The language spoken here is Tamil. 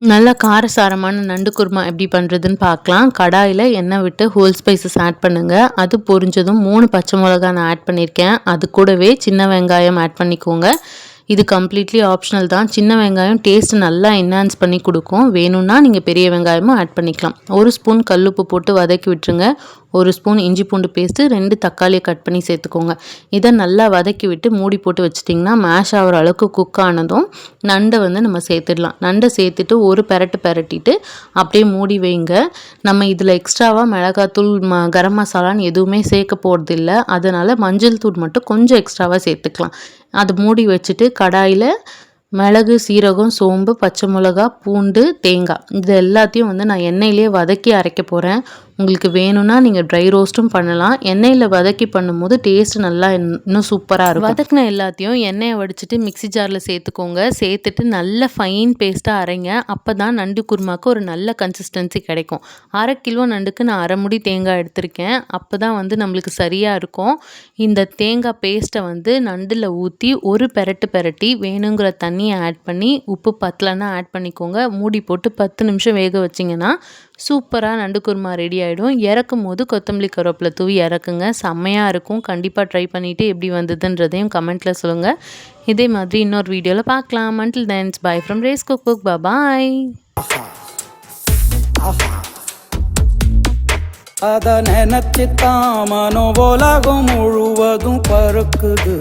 நல்ல காரசாரமான நண்டு குருமா எப்படி பண்ணுறதுன்னு பார்க்கலாம். கடாயில் எண்ணெய் விட்டு ஹோல் ஸ்பைசஸ் ஆட் பண்ணுங்கள். அது பொரிஞ்சதும் 3 பச்சை மிளகா நான் ஆட் பண்ணியிருக்கேன். அது கூடவே சின்ன வெங்காயம் ஆட் பண்ணிக்கோங்க. இது கம்ப்ளீட்லி ஆப்ஷனல் தான். சின்ன வெங்காயம் டேஸ்ட் நல்லா என்ஹான்ஸ் பண்ணி கொடுக்கும். வேணும்னா நீங்கள் பெரிய வெங்காயமும் ஆட் பண்ணிக்கலாம். 1 ஸ்பூன் கல்லுப்பு போட்டு வதக்கி விட்டுருங்க. 1 ஸ்பூன் இஞ்சி பூண்டு பேஸ்ட்டு, 2 தக்காளியை கட் பண்ணி சேர்த்துக்கோங்க. இதை நல்லா வதக்கி விட்டு மூடி போட்டு வச்சிட்டிங்கன்னா மேஷ் ஆகிற அளவுக்கு குக் ஆனதும் நண்டை நம்ம சேர்த்துடலாம். நண்டை சேர்த்துட்டு ஒரு பெரட்டிட்டு அப்படியே மூடி வைங்க. நம்ம இதில் எக்ஸ்ட்ராவாக மிளகாத்தூள் கரம் மசாலான்னு எதுவுமே சேர்க்க போகிறது இல்லை. அதனால் மஞ்சள் தூள் மட்டும் கொஞ்சம் எக்ஸ்ட்ராவாக சேர்த்துக்கலாம். அது மூடி வச்சுட்டு கடாயில் மிளகு, சீரகம், சோம்பு, பச்சை மிளகா, பூண்டு, தேங்காய் இது எல்லாத்தையும் நான் எண்ணெயிலே வதக்கி அரைக்க போகிறேன். உங்களுக்கு வேணும்னா நீங்கள் ட்ரை ரோஸ்ட்டும் பண்ணலாம். எண்ணெயில் வதக்கி பண்ணும்போது டேஸ்ட் நல்லா இன்னும் சூப்பராக இருக்கும். வதக்கின எல்லாத்தையும் எண்ணெயை வடிச்சிட்டு மிக்ஸி ஜாரில் சேர்த்துக்கோங்க. சேர்த்துட்டு நல்ல ஃபைன் பேஸ்ட்டாக அரைங்க. அப்போ தான் நண்டு குருமாவுக்கு ஒரு நல்ல கன்சிஸ்டன்சி கிடைக்கும். 1/2 கிலோ நண்டுக்கு நான் 1/2 முடி தேங்காய் எடுத்திருக்கேன். அப்போ தான் நம்மளுக்கு சரியாக இருக்கும். இந்த தேங்காய் பேஸ்ட்டை நண்டில் ஊற்றி ஒரு பெரட்டி வேணுங்கிற தண்ணியை ஆட் பண்ணி உப்பு பத்தலைன்னா ஆட் பண்ணிக்கோங்க. மூடி போட்டு 10 நிமிஷம் வேக வச்சிங்கன்னா சூப்பராக நண்டு குருமா ரெடி ஆகிடும். இறக்கும் போது கொத்தமல்லி கருவேப்பிலை தூவி இறக்குங்க. செம்மையாக இருக்கும். கண்டிப்பாக ட்ரை பண்ணிவிட்டு எப்படி வந்ததுன்றதையும் கமெண்ட்டில் சொல்லுங்கள். இதே மாதிரி இன்னொரு வீடியோவில் பார்க்கலாம். until then bye from Race Cook Book. Bye. அத நினைச்சுத்தான் மனோபோலகம் முழுவதும் பறக்குது.